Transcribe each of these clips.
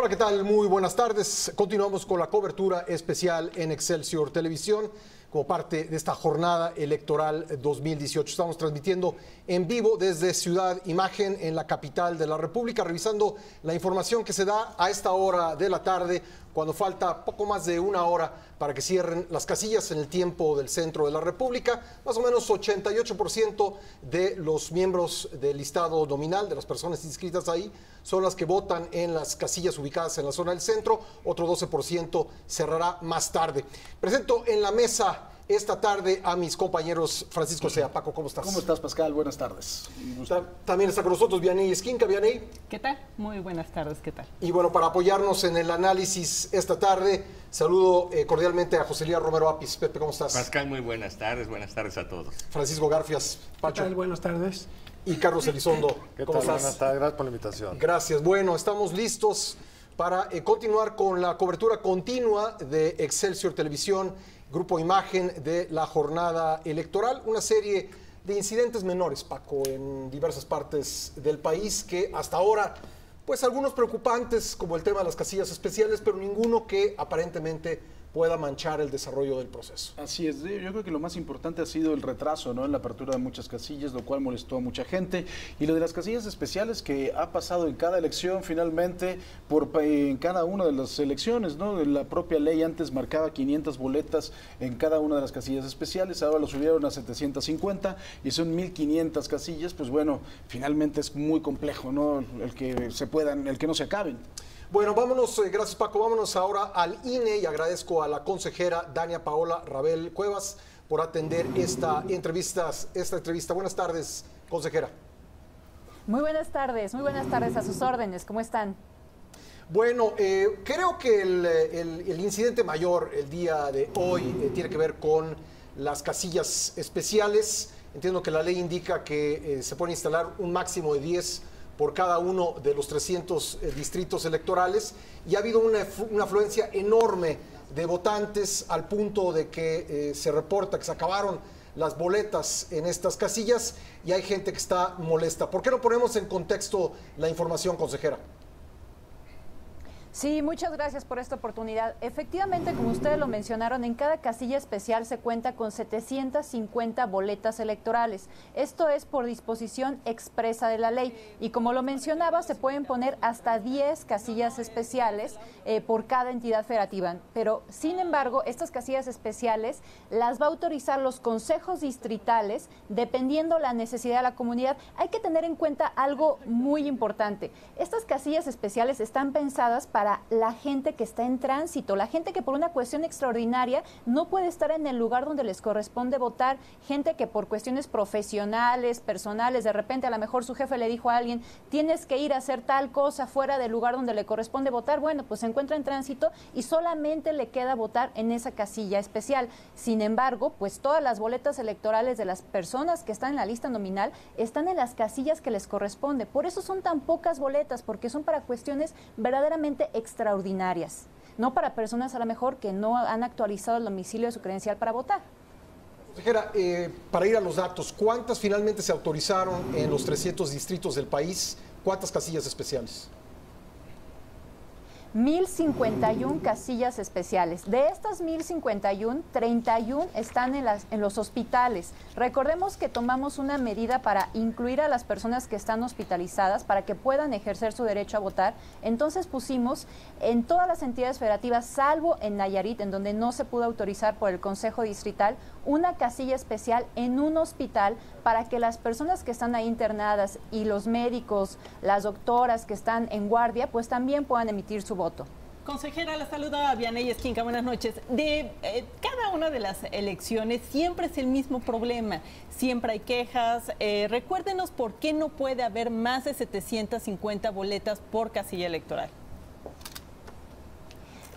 Hola, ¿qué tal? Muy buenas tardes. Continuamos con la cobertura especial en Excelsior Televisión como parte de esta jornada electoral 2018. Estamos transmitiendo en vivo desde Ciudad Imagen en la capital de la República, revisando la información que se da a esta hora de la tarde, cuando falta poco más de una hora para que cierren las casillas en el tiempo del centro de la República. Más o menos 88% de los miembros del listado nominal, de las personas inscritas ahí, son las que votan en las casillas ubicadas en la zona del centro. Otro 12% cerrará más tarde. Presento en la mesa esta tarde a mis compañeros Francisco Sea. Paco, ¿cómo estás? ¿Cómo estás, Pascal? Buenas tardes. También está con nosotros Vianey Esquinca. Vianey. ¿Qué tal? Muy buenas tardes, ¿qué tal? Y bueno, para apoyarnos en el análisis esta tarde, saludo cordialmente a José Lía Romero Apis. Pepe, ¿cómo estás? Pascal, muy buenas tardes a todos. Francisco Garfias. Pacho. ¿Qué tal? Buenas tardes. Y Carlos Elizondo. ¿Qué ¿Cómo tal? estás? Buenas tardes, gracias por la invitación. Gracias. Bueno, estamos listos para continuar con la cobertura continua de Excelsior Televisión, Grupo Imagen, de la jornada electoral. Una serie de incidentes menores, Paco, en diversas partes del país que hasta ahora, pues algunos preocupantes, como el tema de las casillas especiales, pero ninguno que aparentemente pueda manchar el desarrollo del proceso. Así es, yo creo que lo más importante ha sido el retraso, ¿no?, en la apertura de muchas casillas, lo cual molestó a mucha gente, y lo de las casillas especiales que ha pasado en cada elección finalmente, en cada una de las elecciones, ¿no? La propia ley antes marcaba 500 boletas en cada una de las casillas especiales, ahora lo subieron a 750 y son 1500 casillas. Pues bueno, finalmente es muy complejo, ¿no?, el que no se acaben. Bueno, vámonos, gracias Paco, vámonos ahora al INE y agradezco a la consejera Dania Paola Rabel Cuevas por atender esta entrevista. Buenas tardes, consejera. Muy buenas tardes a sus órdenes, ¿cómo están? Bueno, creo que el incidente mayor el día de hoy tiene que ver con las casillas especiales. Entiendo que la ley indica que se puede instalar un máximo de 10 por cada uno de los 300 distritos electorales, y ha habido una afluencia enorme de votantes al punto de que se reporta que se acabaron las boletas en estas casillas y hay gente que está molesta. ¿Por qué no ponemos en contexto la información, consejera? Sí, muchas gracias por esta oportunidad. Efectivamente, como ustedes lo mencionaron, en cada casilla especial se cuenta con 750 boletas electorales. Esto es por disposición expresa de la ley. Y como lo mencionaba, se pueden poner hasta 10 casillas especiales por cada entidad federativa. Pero, sin embargo, estas casillas especiales las va a autorizar los consejos distritales dependiendo la necesidad de la comunidad. Hay que tener en cuenta algo muy importante. Estas casillas especiales están pensadas para la gente que está en tránsito, la gente que por una cuestión extraordinaria no puede estar en el lugar donde les corresponde votar, gente que por cuestiones profesionales, personales, de repente a lo mejor su jefe le dijo a alguien, tienes que ir a hacer tal cosa fuera del lugar donde le corresponde votar. Bueno, pues se encuentra en tránsito y solamente le queda votar en esa casilla especial. Sin embargo, pues todas las boletas electorales de las personas que están en la lista nominal están en las casillas que les corresponde. Por eso son tan pocas boletas, porque son para cuestiones verdaderamente extraordinarias, no para personas a lo mejor que no han actualizado el domicilio de su credencial para votar. Consejera, para ir a los datos, ¿cuántas finalmente se autorizaron en los 300 distritos del país? ¿Cuántas casillas especiales? 1051 casillas especiales. De estas 1051, 31 están en los hospitales. Recordemos que tomamos una medida para incluir a las personas que están hospitalizadas para que puedan ejercer su derecho a votar. Entonces pusimos en todas las entidades federativas, salvo en Nayarit, en donde no se pudo autorizar por el Consejo Distrital, una casilla especial en un hospital para que las personas que están ahí internadas y los médicos, las doctoras que están en guardia, pues también puedan emitir su voto. Consejera, la saluda Vianey Esquinca, buenas noches. De cada una de las elecciones siempre es el mismo problema, siempre hay quejas. Recuérdenos por qué no puede haber más de 750 boletas por casilla electoral.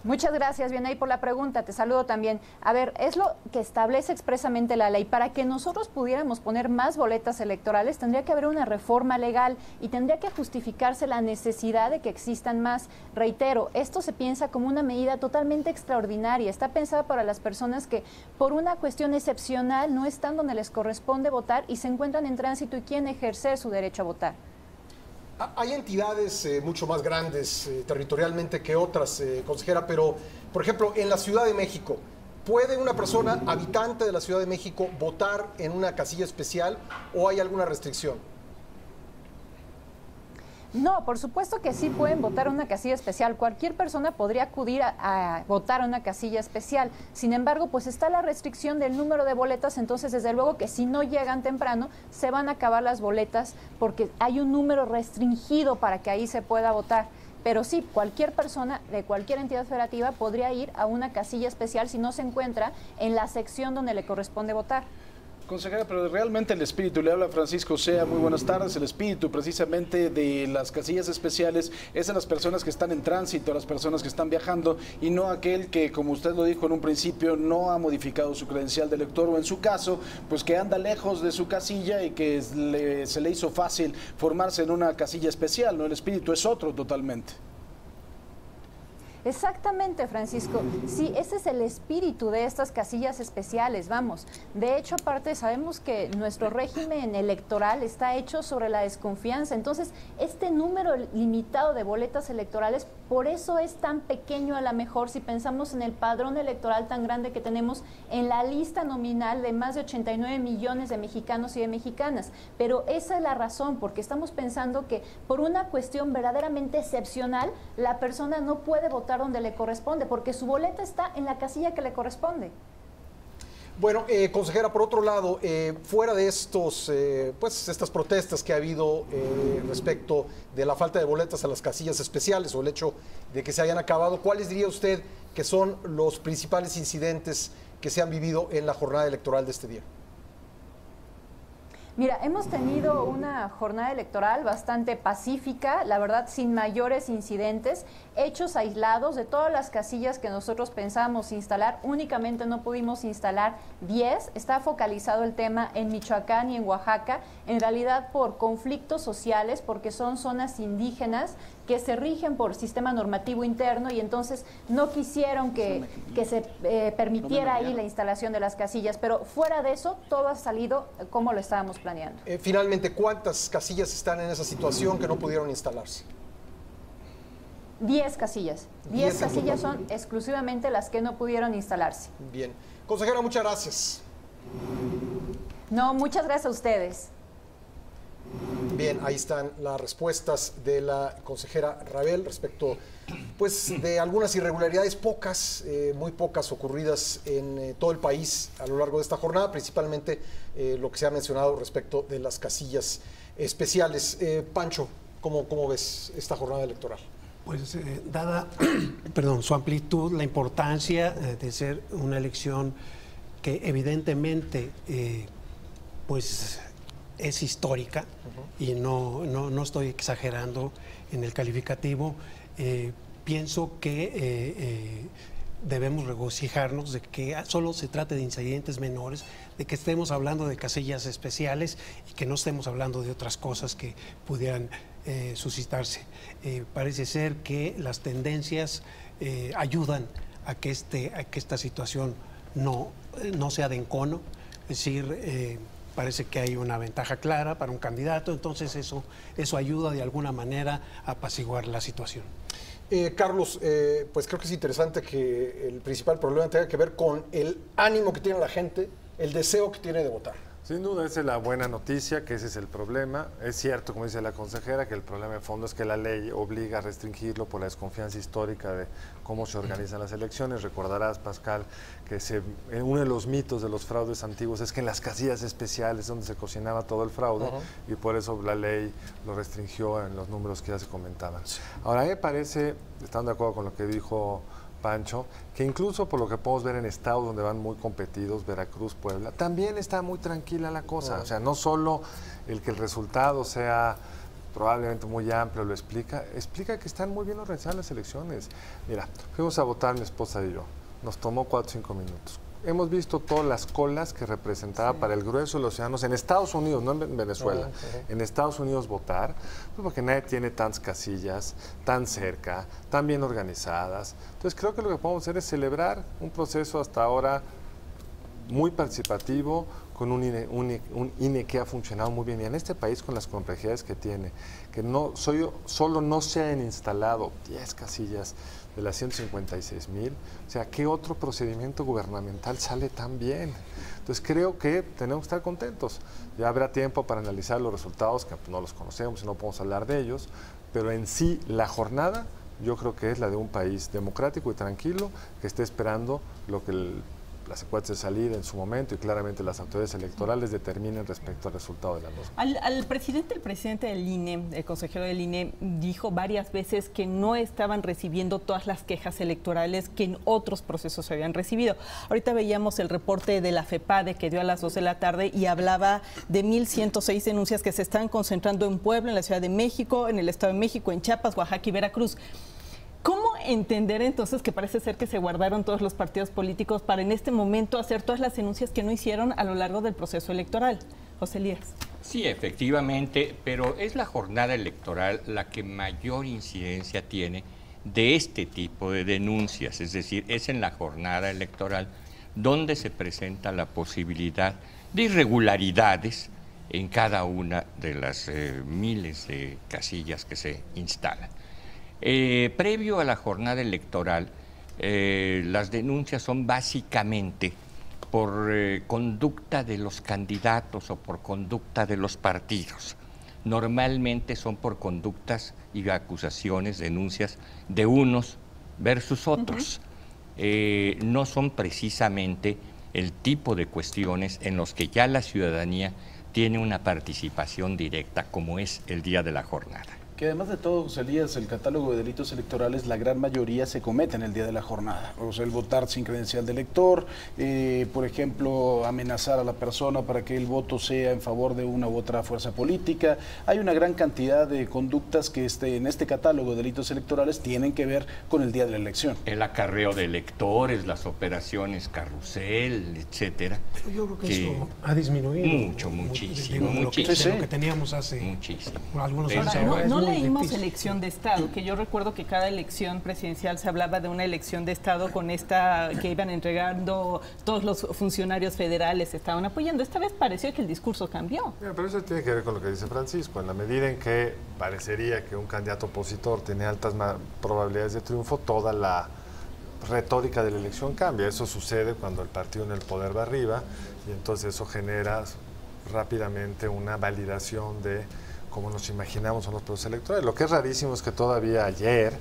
Muchas gracias, Vianey, por la pregunta. Te saludo también. A ver, es lo que establece expresamente la ley. Para que nosotros pudiéramos poner más boletas electorales, tendría que haber una reforma legal y tendría que justificarse la necesidad de que existan más. Reitero, esto se piensa como una medida totalmente extraordinaria. Está pensada para las personas que, por una cuestión excepcional, no están donde les corresponde votar y se encuentran en tránsito y quieren ejercer su derecho a votar. Hay entidades mucho más grandes territorialmente que otras, consejera, pero, por ejemplo, en la Ciudad de México, ¿puede una persona habitante de la Ciudad de México votar en una casilla especial o hay alguna restricción? No, por supuesto que sí pueden votar en una casilla especial. Cualquier persona podría acudir a votar a una casilla especial. Sin embargo, pues está la restricción del número de boletas, entonces desde luego que si no llegan temprano, se van a acabar las boletas porque hay un número restringido para que ahí se pueda votar. Pero sí, cualquier persona de cualquier entidad federativa podría ir a una casilla especial si no se encuentra en la sección donde le corresponde votar. Consejera, pero realmente el espíritu, le habla Francisco Sea, muy buenas tardes, el espíritu precisamente de las casillas especiales es a las personas que están en tránsito, a las personas que están viajando y no aquel que, como usted lo dijo en un principio, no ha modificado su credencial de elector o en su caso, pues que anda lejos de su casilla y que se le hizo fácil formarse en una casilla especial, ¿no? El espíritu es otro totalmente. Exactamente, Francisco. Sí, ese es el espíritu de estas casillas especiales, vamos. De hecho, aparte, sabemos que nuestro régimen electoral está hecho sobre la desconfianza. Entonces, este número limitado de boletas electorales, por eso es tan pequeño a lo mejor si pensamos en el padrón electoral tan grande que tenemos en la lista nominal de más de 89 millones de mexicanos y de mexicanas. Pero esa es la razón, porque estamos pensando que por una cuestión verdaderamente excepcional, la persona no puede votar donde le corresponde, porque su boleta está en la casilla que le corresponde. Bueno, consejera, por otro lado, fuera de estas protestas que ha habido respecto de la falta de boletas a las casillas especiales o el hecho de que se hayan acabado, ¿cuáles diría usted que son los principales incidentes que se han vivido en la jornada electoral de este día? Mira, hemos tenido una jornada electoral bastante pacífica, la verdad, sin mayores incidentes, hechos aislados de todas las casillas que nosotros pensábamos instalar, únicamente no pudimos instalar 10, está focalizado el tema en Michoacán y en Oaxaca, en realidad por conflictos sociales, porque son zonas indígenas que se rigen por sistema normativo interno y entonces no quisieron que se permitiera ahí la instalación de las casillas, pero fuera de eso todo ha salido como lo estábamos planeando. Finalmente, ¿cuántas casillas están en esa situación que no pudieron instalarse? 10 casillas. 10 casillas son exclusivamente las que no pudieron instalarse. Bien. Consejera, muchas gracias. No, muchas gracias a ustedes. Bien, ahí están las respuestas de la consejera Rabel respecto pues, de algunas irregularidades, muy pocas ocurridas en todo el país a lo largo de esta jornada, principalmente lo que se ha mencionado respecto de las casillas especiales. Pancho, ¿cómo ves esta jornada electoral? Pues dada su amplitud, la importancia de ser una elección que evidentemente pues es histórica, y no estoy exagerando en el calificativo, pienso que debemos regocijarnos de que solo se trate de incidentes menores, de que estemos hablando de casillas especiales y que no estemos hablando de otras cosas que pudieran suscitarse. Parece ser que las tendencias ayudan a que esta situación no sea de encono, es decir, parece que hay una ventaja clara para un candidato, entonces eso ayuda de alguna manera a apaciguar la situación. Carlos, pues creo que es interesante que el principal problema tenga que ver con el ánimo que tiene la gente, el deseo que tiene de votar. Sin duda, esa es la buena noticia, que ese es el problema. Es cierto, como dice la consejera, que el problema de fondo es que la ley obliga a restringirlo por la desconfianza histórica de cómo se organizan las elecciones. Recordarás, Pascal, que uno de los mitos de los fraudes antiguos es que en las casillas especiales donde se cocinaba todo el fraude, y por eso la ley lo restringió en los números que ya se comentaban. Ahora, a mí me parece, estando de acuerdo con lo que dijo Pancho, que incluso por lo que podemos ver en estados donde van muy competidos, Veracruz, Puebla, también está muy tranquila la cosa. O sea, no solo el que el resultado sea probablemente muy amplio lo explica que están muy bien organizadas las elecciones. Mira, fuimos a votar mi esposa y yo, nos tomó 4 o 5 minutos. Hemos visto todas las colas que representaba para el grueso de los ciudadanos en Estados Unidos, no en Venezuela, en Estados Unidos votar, pues porque nadie tiene tantas casillas, tan cerca, tan bien organizadas. Entonces creo que lo que podemos hacer es celebrar un proceso hasta ahora muy participativo, con un INE que ha funcionado muy bien. Y en este país, con las complejidades que tiene, que solo no se han instalado 10 casillas de las 156,000, o sea, ¿qué otro procedimiento gubernamental sale tan bien? Entonces creo que tenemos que estar contentos. Ya habrá tiempo para analizar los resultados, que no los conocemos y no podemos hablar de ellos, pero en sí la jornada yo creo que es la de un país democrático y tranquilo que esté esperando lo que la secuencia de salida en su momento y claramente las autoridades electorales determinen respecto al resultado de la misma. El presidente del INE, el consejero del INE, dijo varias veces que no estaban recibiendo todas las quejas electorales que en otros procesos se habían recibido. Ahorita veíamos el reporte de la FEPADE que dio a las 2 de la tarde y hablaba de 1,106 denuncias que se están concentrando en Puebla, en la Ciudad de México, en el Estado de México, en Chiapas, Oaxaca y Veracruz. ¿Cómo entender entonces que parece ser que se guardaron todos los partidos políticos para en este momento hacer todas las denuncias que no hicieron a lo largo del proceso electoral? José Elías. Sí, efectivamente, pero es la jornada electoral la que mayor incidencia tiene de este tipo de denuncias, es decir, es en la jornada electoral donde se presenta la posibilidad de irregularidades en cada una de las miles de casillas que se instalan. Previo a la jornada electoral, las denuncias son básicamente por conducta de los candidatos o por conducta de los partidos. Normalmente son por conductas y acusaciones, denuncias de unos versus otros. No son precisamente el tipo de cuestiones en los que ya la ciudadanía tiene una participación directa, como es el día de la jornada. Que además de todo, José Elías, el catálogo de delitos electorales, la gran mayoría se cometen el día de la jornada. O sea, el votar sin credencial de elector, por ejemplo, amenazar a la persona para que el voto sea en favor de una u otra fuerza política. Hay una gran cantidad de conductas que en este catálogo de delitos electorales tienen que ver con el día de la elección. El acarreo de electores, las operaciones carrusel, etcétera. Pero yo creo que eso ha disminuido. Muchísimo. Lo que teníamos hace algunos años. Leímos elección de Estado, que yo recuerdo que cada elección presidencial se hablaba de una elección de Estado con esta que iban entregando todos los funcionarios federales, estaban apoyando. Esta vez pareció que el discurso cambió. Pero eso tiene que ver con lo que dice Francisco. En la medida en que parecería que un candidato opositor tiene altas probabilidades de triunfo, toda la retórica de la elección cambia. Eso sucede cuando el partido en el poder va arriba y entonces eso genera rápidamente una validación de como nos imaginamos son los procesos electorales. Lo que es rarísimo es que todavía ayer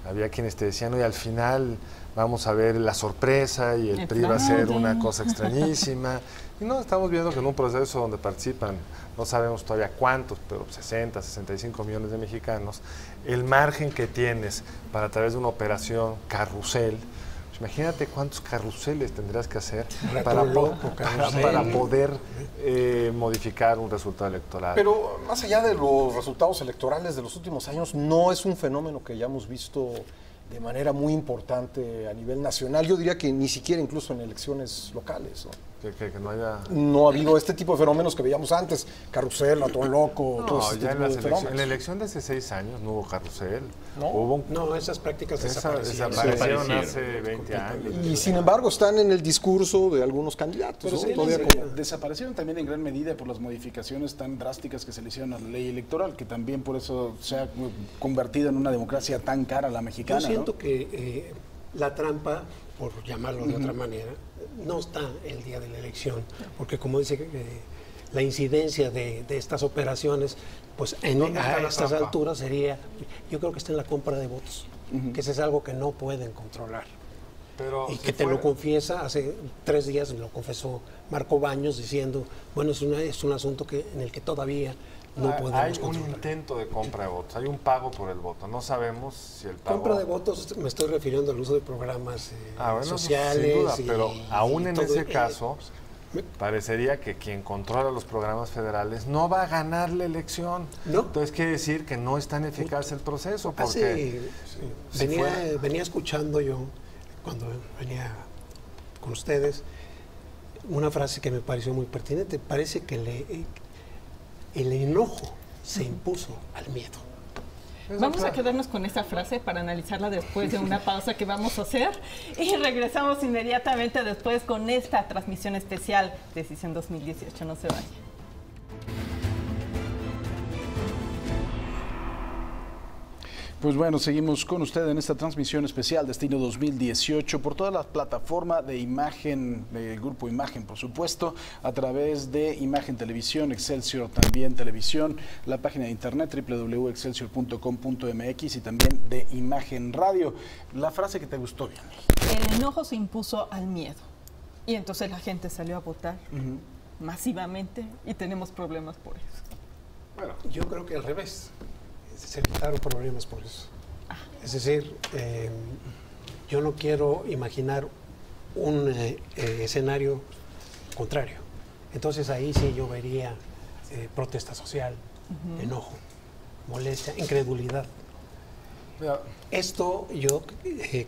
había quienes te decían, oye, al final vamos a ver la sorpresa y el PRI va a ser una cosa extrañísima. Y no, estamos viendo que en un proceso donde participan, no sabemos todavía cuántos, pero 60, 65 millones de mexicanos, el margen que tienes para a través de una operación carrusel, imagínate cuántos carruseles tendrás que hacer para poder modificar un resultado electoral. Pero más allá de los resultados electorales de los últimos años, no es un fenómeno que hayamos visto de manera muy importante a nivel nacional. Yo diría que ni siquiera incluso en elecciones locales, ¿no? Que no haya... No ha habido este tipo de fenómenos que veíamos antes, carrusel, ratón loco, todo este tipo de fenómenos. En la elección de hace 6 años no hubo carrusel. No, esas prácticas desaparecieron hace 20 años. Y sin embargo están en el discurso de algunos candidatos. Pero desaparecieron también en gran medida por las modificaciones tan drásticas que se le hicieron a la ley electoral, que también por eso se ha convertido en una democracia tan cara a la mexicana. Yo siento que la trampa, por llamarlo de otra manera, no está el día de la elección, porque como dice la incidencia de estas operaciones, pues a estas alturas sería, yo creo que está en la compra de votos, que eso es algo que no pueden controlar. Pero y que te lo confiesa, hace 3 días lo confesó Marco Baños diciendo, bueno, es un asunto en el que todavía no podemos controlar. Hay un intento de compra de votos, hay un pago por el voto, no sabemos si el pago... Compra de votos, me estoy refiriendo al uso de programas sociales. Sin duda, pero aún en ese caso, parecería que quien controla los programas federales no va a ganar la elección. ¿No? Entonces quiere decir que no es tan eficaz el proceso. Porque venía escuchando yo, cuando venía con ustedes, una frase que me pareció muy pertinente. Parece que el enojo se impuso al miedo. Vamos a quedarnos con esa frase para analizarla después de una pausa que vamos a hacer y regresamos inmediatamente después con esta transmisión especial Decisión 2018. No se vaya. Pues bueno, seguimos con usted en esta transmisión especial Destino 2018 por toda la plataforma de Imagen, del grupo Imagen, por supuesto, a través de Imagen Televisión, Excelsior también Televisión, la página de internet www.excelsior.com.mx y también de Imagen Radio. La frase que te gustó, bien. El enojo se impuso al miedo y entonces la gente salió a votar masivamente y tenemos problemas por eso. Bueno, yo creo que al revés. Se evitaron problemas por eso. Es decir, yo no quiero imaginar un escenario contrario. Entonces ahí sí yo vería protesta social, enojo, molestia, incredulidad. Esto yo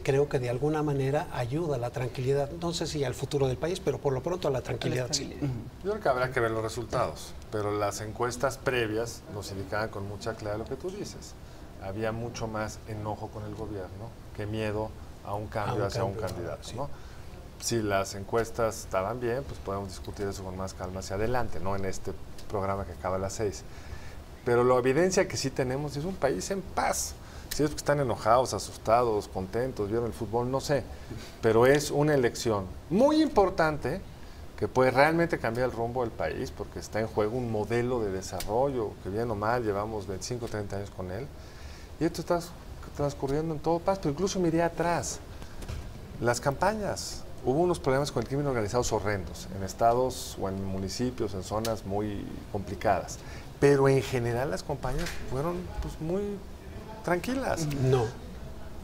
creo que de alguna manera ayuda a la tranquilidad, no sé si al futuro del país, pero por lo pronto a la tranquilidad sí. Yo creo que habrá que ver los resultados, pero las encuestas previas nos indicaban con mucha claridad lo que tú dices. Había mucho más enojo con el gobierno que miedo a un cambio hacia un candidato, sí. ¿no? Si las encuestas estaban bien, pues podemos discutir eso con más calma hacia adelante, no en este programa que acaba a las 6. Pero la evidencia que sí tenemos es un país en paz. Si es que están enojados, asustados, contentos, vieron el fútbol, no sé. Pero es una elección muy importante que puede realmente cambiar el rumbo del país porque está en juego un modelo de desarrollo que bien o mal llevamos 25, 30 años con él. Y esto está transcurriendo en todo paz, pero incluso miré atrás. Las campañas, hubo unos problemas con el crimen organizado horrendos en estados o en municipios, en zonas muy complicadas. Pero en general las campañas fueron pues, muy tranquilas. No,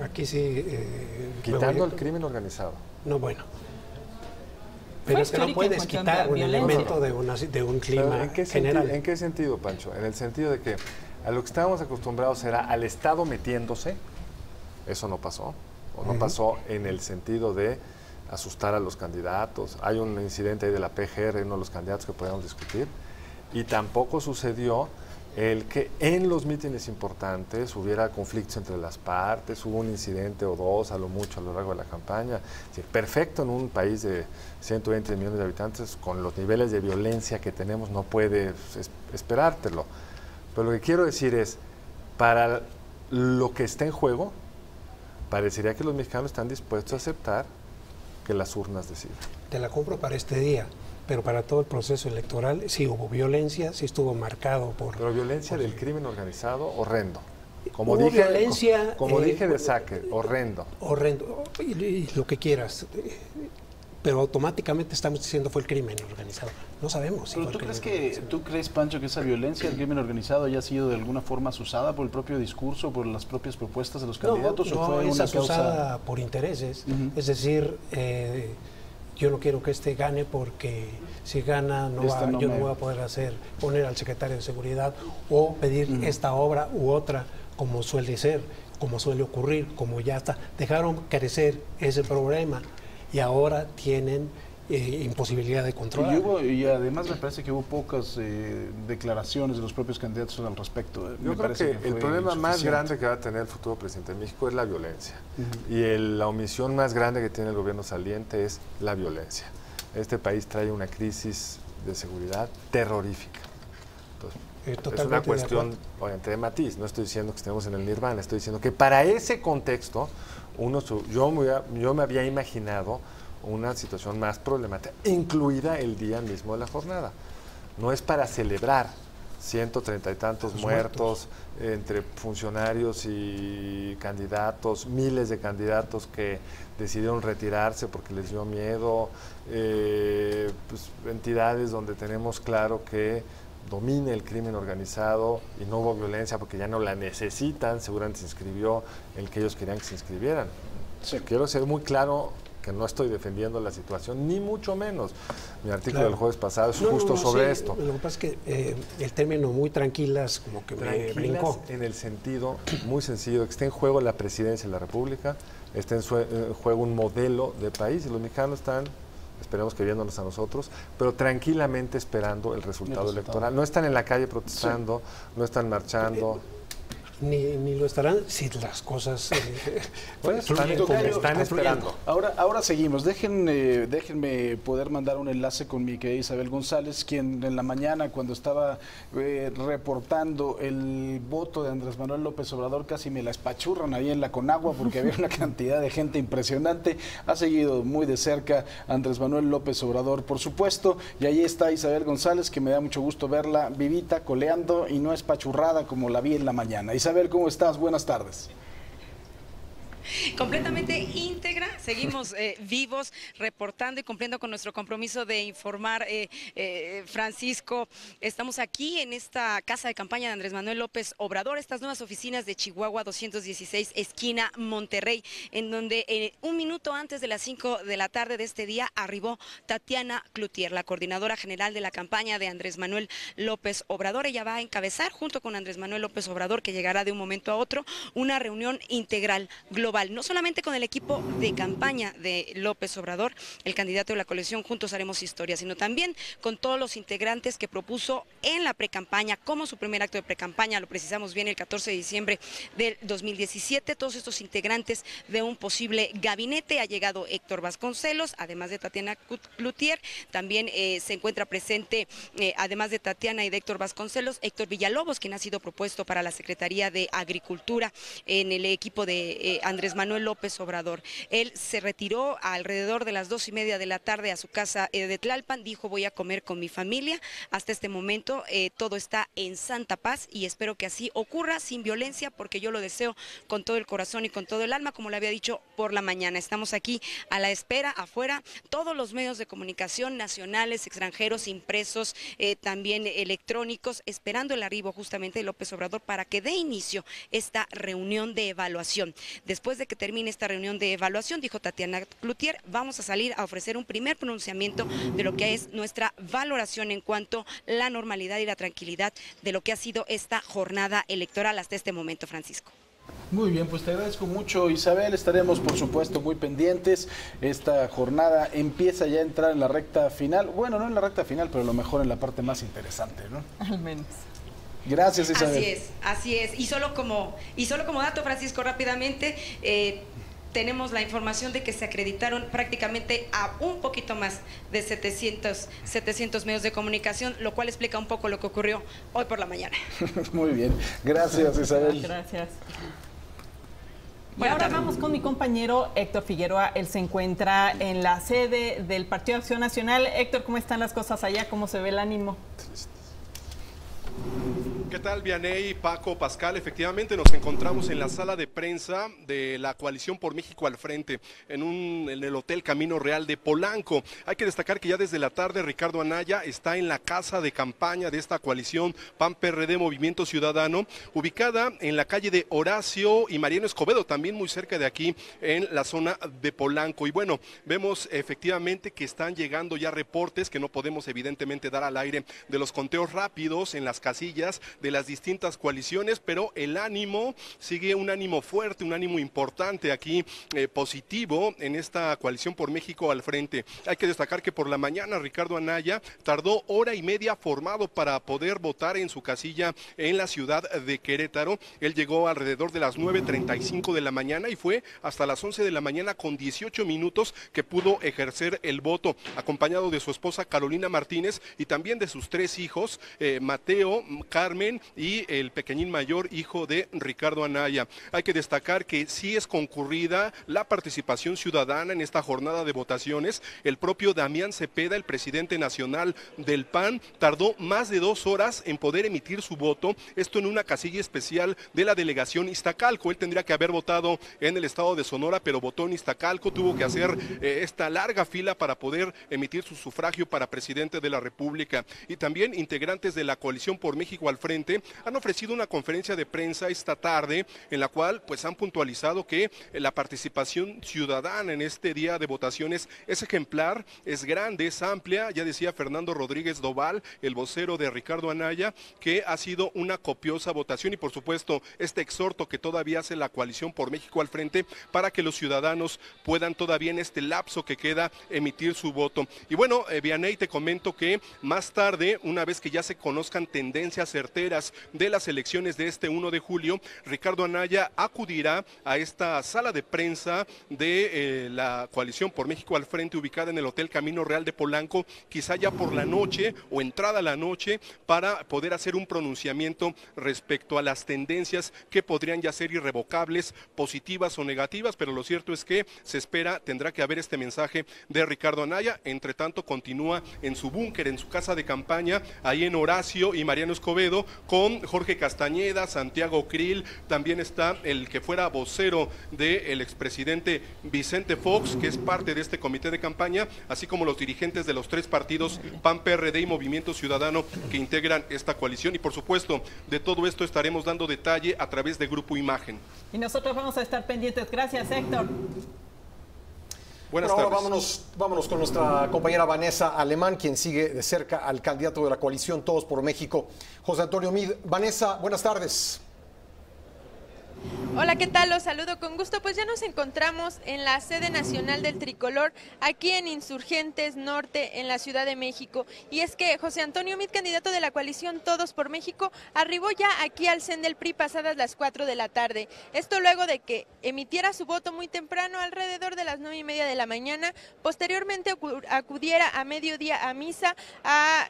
aquí sí... Quitando el crimen organizado. No, bueno. Pero es que no puedes quitar un elemento de un clima general. ¿En qué sentido, Pancho? En el sentido de que a lo que estábamos acostumbrados era al Estado metiéndose, eso no pasó. O no pasó en el sentido de asustar a los candidatos. Hay un incidente ahí de la PGR, uno de los candidatos que podemos discutir. Y tampoco sucedió el que en los mítines importantes hubiera conflictos entre las partes, hubo un incidente o dos a lo mucho a lo largo de la campaña. Sí, perfecto en un país de 120 millones de habitantes, con los niveles de violencia que tenemos, no puedes esperártelo. Pero lo que quiero decir es, para lo que está en juego, parecería que los mexicanos están dispuestos a aceptar que las urnas decidan. Te la compro para este día. Pero para todo el proceso electoral sí hubo violencia, sí estuvo marcado por... Pero violencia del crimen organizado, horrendo. Como dije, violencia... Como dije de saque, horrendo. Horrendo, y lo que quieras. Pero automáticamente estamos diciendo fue el crimen organizado. No sabemos si ¿Pero tú crees, Pancho, que esa violencia del crimen organizado haya sido de alguna forma asusada por el propio discurso, por las propias propuestas de los candidatos? No, ¿o fue es una asusada causa... por intereses. Es decir... yo no quiero que este gane porque si gana yo no voy a poder poner al secretario de Seguridad o pedir esta obra u otra, como suele ser, como suele ocurrir, como ya está. Dejaron crecer ese problema y ahora tienen imposibilidad de controlar. Y además me parece que hubo pocas declaraciones de los propios candidatos al respecto. Yo creo que el problema más grande que va a tener el futuro presidente de México es la violencia. Y la omisión más grande que tiene el gobierno saliente es la violencia. Este país trae una crisis de seguridad terrorífica. Entonces, es una cuestión, obviamente, de matiz. No estoy diciendo que estemos en el nirvana, estoy diciendo que para ese contexto, yo me había imaginado una situación más problemática, incluida el día mismo de la jornada. No es para celebrar 130 y tantos muertos entre funcionarios y candidatos, miles de candidatos que decidieron retirarse porque les dio miedo, pues, entidades donde tenemos claro que domina el crimen organizado y no hubo violencia porque ya no la necesitan, seguramente se inscribió el que ellos querían que se inscribieran. Sí. Quiero ser muy claro que no estoy defendiendo la situación, ni mucho menos. Mi artículo del jueves pasado es justo sobre esto. Lo que pasa es que el término muy tranquilas como que me brincó. En el sentido muy sencillo de que está en juego la presidencia de la República, está en juego un modelo de país y los mexicanos están, esperemos que viéndonos a nosotros, pero tranquilamente esperando el resultado electoral. No están en la calle protestando, no están marchando. ni lo estarán si las cosas están esperando. Ahora seguimos. Déjenme poder mandar un enlace con mi querida Isabel González, quien en la mañana, cuando estaba reportando el voto de Andrés Manuel López Obrador, casi me la espachurran ahí en la Conagua porque había una cantidad de gente impresionante. Ha seguido muy de cerca a Andrés Manuel López Obrador, por supuesto, y ahí está Isabel González, que me da mucho gusto verla vivita, coleando y no espachurrada como la vi en la mañana. Isabel, ¿cómo estás? Buenas tardes. Completamente íntegra, seguimos vivos, reportando y cumpliendo con nuestro compromiso de informar. Francisco, estamos aquí en esta casa de campaña de Andrés Manuel López Obrador, estas nuevas oficinas de Chihuahua 216, esquina Monterrey, en donde un minuto antes de las 5 de la tarde de este día arribó Tatiana Cloutier, la coordinadora general de la campaña de Andrés Manuel López Obrador. Ella va a encabezar, junto con Andrés Manuel López Obrador, que llegará de un momento a otro, una reunión integral global. No solamente con el equipo de campaña de López Obrador, el candidato de la coalición Juntos Haremos Historia, sino también con todos los integrantes que propuso en la precampaña, como su primer acto de precampaña, lo precisamos bien, el 14 de diciembre del 2017, todos estos integrantes de un posible gabinete. Ha llegado Héctor Vasconcelos, además de Tatiana Cloutier, también se encuentra presente, además de Tatiana y de Héctor Vasconcelos, Héctor Villalobos, quien ha sido propuesto para la Secretaría de Agricultura en el equipo de Andrés Manuel López Obrador. Él se retiró alrededor de las 2:30 de la tarde a su casa de Tlalpan, dijo: voy a comer con mi familia. Hasta este momento todo está en santa paz y espero que así ocurra, sin violencia, porque yo lo deseo con todo el corazón y con todo el alma, como le había dicho por la mañana. Estamos aquí a la espera, afuera, todos los medios de comunicación nacionales, extranjeros, impresos, también electrónicos, esperando el arribo justamente de López Obrador para que dé inicio esta reunión de evaluación. Después de que termine esta reunión de evaluación, dijo Tatiana Cloutier, vamos a salir a ofrecer un primer pronunciamiento de lo que es nuestra valoración en cuanto a la normalidad y la tranquilidad de lo que ha sido esta jornada electoral hasta este momento, Francisco. Muy bien, pues te agradezco mucho, Isabel. Estaremos, por supuesto, muy pendientes. Esta jornada empieza ya a entrar en la recta final. Bueno, no en la recta final, pero a lo mejor en la parte más interesante, ¿no? Al menos. Gracias, Isabel. Así es. Y solo como dato, Francisco, rápidamente, tenemos la información de que se acreditaron prácticamente a un poquito más de 700 medios de comunicación, lo cual explica un poco lo que ocurrió hoy por la mañana. Muy bien. Gracias, Isabel. Gracias. Y ahora vamos con mi compañero Héctor Figueroa. Él se encuentra en la sede del Partido Acción Nacional. Héctor, ¿cómo están las cosas allá? ¿Cómo se ve el ánimo? ¿Qué tal, Vianey, Paco, Pascal? Efectivamente nos encontramos en la sala de prensa de la Coalición por México al Frente, en el Hotel Camino Real de Polanco. Hay que destacar que ya desde la tarde Ricardo Anaya está en la casa de campaña de esta coalición PAN-PRD Movimiento Ciudadano, ubicada en la calle de Horacio y Mariano Escobedo, también muy cerca de aquí en la zona de Polanco. Y bueno, vemos efectivamente que están llegando ya reportes que no podemos evidentemente dar al aire, de los conteos rápidos en las casillas de las distintas coaliciones, pero el ánimo sigue, un ánimo fuerte, un ánimo importante aquí, positivo en esta Coalición por México al Frente. Hay que destacar que por la mañana Ricardo Anaya tardó hora y media formado para poder votar en su casilla en la ciudad de Querétaro. Él llegó alrededor de las 9:35 de la mañana y fue hasta las 11 de la mañana con 18 minutos que pudo ejercer el voto, acompañado de su esposa Carolina Martínez y también de sus 3 hijos, Mateo, Carmen y el pequeñín mayor, hijo de Ricardo Anaya. Hay que destacar que sí es concurrida la participación ciudadana en esta jornada de votaciones. El propio Damián Cepeda, el presidente nacional del PAN, tardó más de 2 horas en poder emitir su voto, esto en una casilla especial de la delegación Iztacalco. Él tendría que haber votado en el estado de Sonora, pero votó en Iztacalco, tuvo que hacer esta larga fila para poder emitir su sufragio para presidente de la República. Y también integrantes de la Coalición por México al Frente han ofrecido una conferencia de prensa esta tarde en la cual pues han puntualizado que la participación ciudadana en este día de votaciones es ejemplar, es grande, es amplia. Ya decía Fernando Rodríguez Doval, el vocero de Ricardo Anaya, que ha sido una copiosa votación y por supuesto este exhorto que todavía hace la Coalición por México al Frente para que los ciudadanos puedan todavía en este lapso que queda emitir su voto. Y bueno, Vianey, te comento que más tarde, una vez que ya se conozcan tendencias certeras vísperas de las elecciones de este 1 de julio, Ricardo Anaya acudirá a esta sala de prensa de la Coalición por México al Frente, ubicada en el Hotel Camino Real de Polanco, quizá ya por la noche o entrada a la noche, para poder hacer un pronunciamiento respecto a las tendencias que podrían ya ser irrevocables, positivas o negativas, pero lo cierto es que se espera, tendrá que haber este mensaje de Ricardo Anaya. Entre tanto, continúa en su búnker, en su casa de campaña, ahí en Horacio y Mariano Escobedo, con Jorge Castañeda, Santiago Krill, también está el que fuera vocero del expresidente Vicente Fox, que es parte de este comité de campaña, así como los dirigentes de los 3 partidos PAN, PRD y Movimiento Ciudadano que integran esta coalición. Y por supuesto, de todo esto estaremos dando detalle a través de Grupo Imagen. Y nosotros vamos a estar pendientes. Gracias, Héctor. Buenas tardes. Ahora vámonos con nuestra compañera Vanessa Alemán, quien sigue de cerca al candidato de la coalición Todos por México, José Antonio Meade. Vanessa, buenas tardes. Hola, ¿qué tal? Los saludo con gusto. Pues ya nos encontramos en la sede nacional del Tricolor, aquí en Insurgentes Norte, en la Ciudad de México. Y es que José Antonio Meade, candidato de la coalición Todos por México, arribó ya aquí al CEN del PRI pasadas las 4 de la tarde. Esto luego de que emitiera su voto muy temprano, alrededor de las 9:30 de la mañana. Posteriormente acudiera a mediodía a misa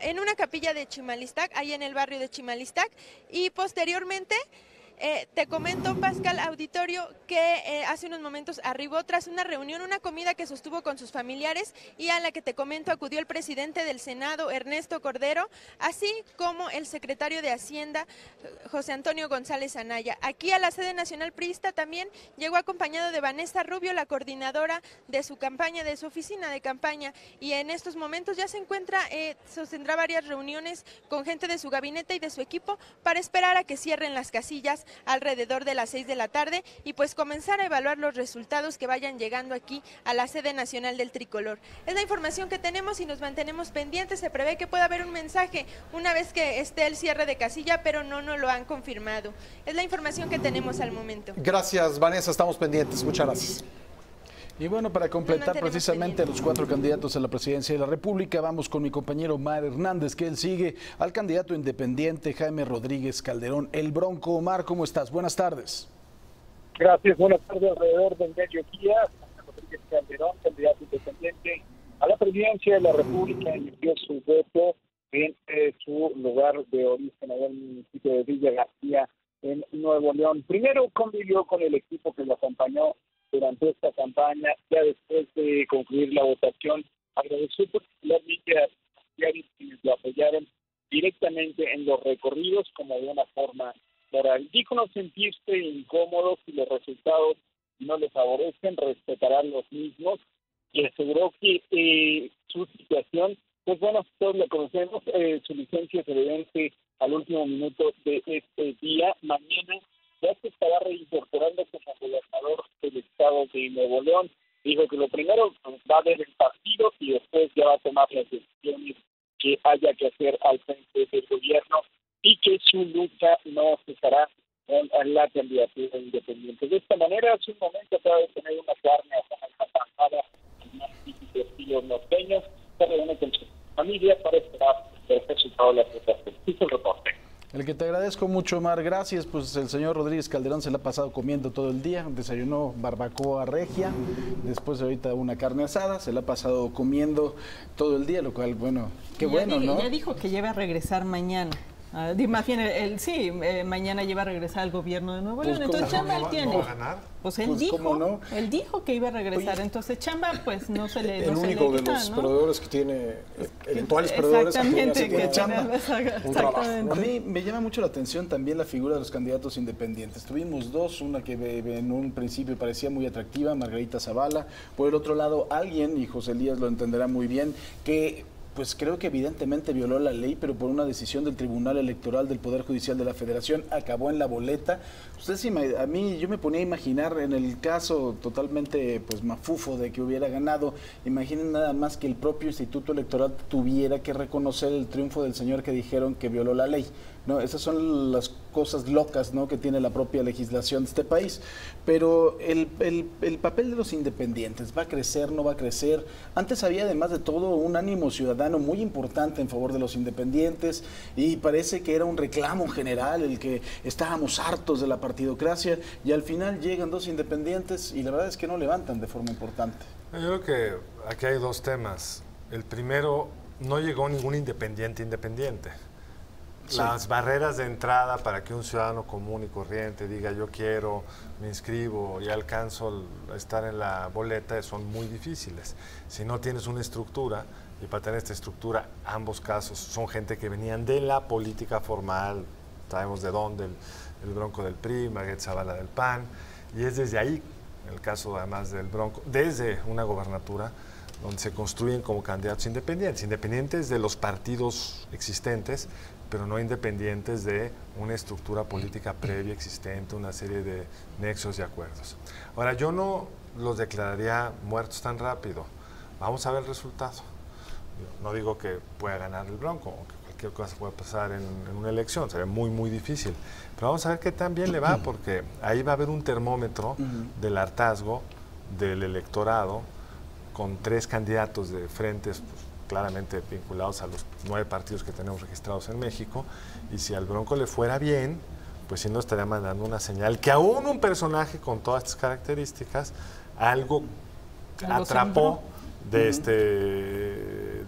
en una capilla de Chimalistac, ahí en el barrio de Chimalistac. Y posteriormente... te comento, Pascal, auditorio, que hace unos momentos arribó tras una reunión, una comida que sostuvo con sus familiares y a la que te comento acudió el presidente del Senado, Ernesto Cordero, así como el secretario de Hacienda, José Antonio González Anaya. Aquí a la sede nacional priista también llegó acompañado de Vanessa Rubio, la coordinadora de su campaña, de su oficina de campaña, y en estos momentos ya se encuentra, sostendrá varias reuniones con gente de su gabinete y de su equipo para esperar a que cierren las casillas alrededor de las 6 de la tarde y pues comenzar a evaluar los resultados que vayan llegando aquí a la sede nacional del Tricolor. Es la información que tenemos y nos mantenemos pendientes. Se prevé que pueda haber un mensaje una vez que esté el cierre de casilla, pero no nos lo han confirmado. Es la información que tenemos al momento. Gracias, Vanessa, estamos pendientes. Muchas gracias. Y bueno, para completar precisamente a los 4 candidatos a la presidencia de la República, vamos con mi compañero Omar Hernández, que él sigue al candidato independiente Jaime Rodríguez Calderón, el Bronco. Omar, ¿cómo estás? Buenas tardes. Gracias, buenas tardes. Alrededor del mediodía, Jaime Rodríguez Calderón, candidato independiente a la presidencia de la República, emitió su voto en su lugar de origen, allá en el municipio de Villa García, en Nuevo León. Primero convivió con el equipo que lo acompañó durante esta campaña. Ya después de concluir la votación, agradeció particularmente a quienes lo apoyaron directamente en los recorridos como de una forma moral. Dijo no sentirse incómodo si los resultados no le favorecen, respetarán los mismos, y aseguró que su situación, pues bueno, todos lo conocemos, su licencia se vence al último minuto de este día. Mañana ya se estará reincorporando como gobernador del estado de Nuevo León. Dijo que lo primero va a ver el partido y después ya va a tomar las decisiones que haya que hacer al frente del gobierno, y que su lucha no cesará con la candidatura independiente. De esta manera, hace un momento acaba de tener una carne asada más típico estilo norteño, se reúne con su familia para esperar el resultado de la votación. Hizo el reporte. El que te agradezco mucho, Omar, gracias. Pues el señor Rodríguez Calderón se la ha pasado comiendo todo el día, desayunó barbacoa regia, después de ahorita una carne asada, se la ha pasado comiendo todo el día, lo cual, bueno, qué bueno, ¿no? Ya dijo que lleva a regresar mañana. Más bien, mañana lleva a regresar al gobierno de Nuevo León, entonces chamba él tiene. ¿No va a ganar? Pues él dijo que iba a regresar. Oye, entonces chamba pues no se le el único de los perdedores que tiene, eventuales perdedores que tiene chamba. A mí me llama mucho la atención también la figura de los candidatos independientes. Tuvimos 2, una que en un principio parecía muy atractiva, Margarita Zavala. Por el otro lado, alguien, y José Elías lo entenderá muy bien, que pues creo que evidentemente violó la ley, pero por una decisión del Tribunal Electoral del Poder Judicial de la Federación acabó en la boleta. A mí yo me ponía a imaginar en el caso totalmente pues mafufo de que hubiera ganado, imaginen nada más que el propio Instituto Electoral tuviera que reconocer el triunfo del señor que dijeron que violó la ley. ¿no? Esas son las cosas locas, ¿no?, que tiene la propia legislación de este país. Pero el papel de los independientes, ¿va a crecer, no va a crecer? Antes había, además de todo, un ánimo ciudadano muy importante en favor de los independientes, y parece que era un reclamo general el que estábamos hartos de la partidocracia, y al final llegan dos independientes y la verdad es que no levantan de forma importante. Yo creo que aquí hay dos temas. El primero, no llegó ningún independiente. Sí. Las barreras de entrada para que un ciudadano común y corriente diga yo quiero, me inscribo y alcanzo a estar en la boleta son muy difíciles. Si no tienes una estructura, y para tener esta estructura, ambos casos son gente que venían de la política formal, sabemos de dónde, el Bronco del PRI, Margarita Zavala del PAN, y es desde ahí, en el caso además del Bronco, desde una gobernatura, donde se construyen como candidatos independientes de los partidos existentes, pero no independientes de una estructura política previa existente, una serie de nexos y acuerdos. Ahora, yo no los declararía muertos tan rápido. Vamos a ver el resultado. No digo que pueda ganar el Bronco, o que cualquier cosa puede pasar en una elección, sería muy, muy difícil. Pero vamos a ver qué tan bien le va, porque ahí va a haber un termómetro del hartazgo del electorado, con 3 candidatos de frentes pues, claramente vinculados a los 9 partidos que tenemos registrados en México, y si al Bronco le fuera bien, pues sí nos estaría mandando una señal que aún un personaje con todas estas características algo atrapó de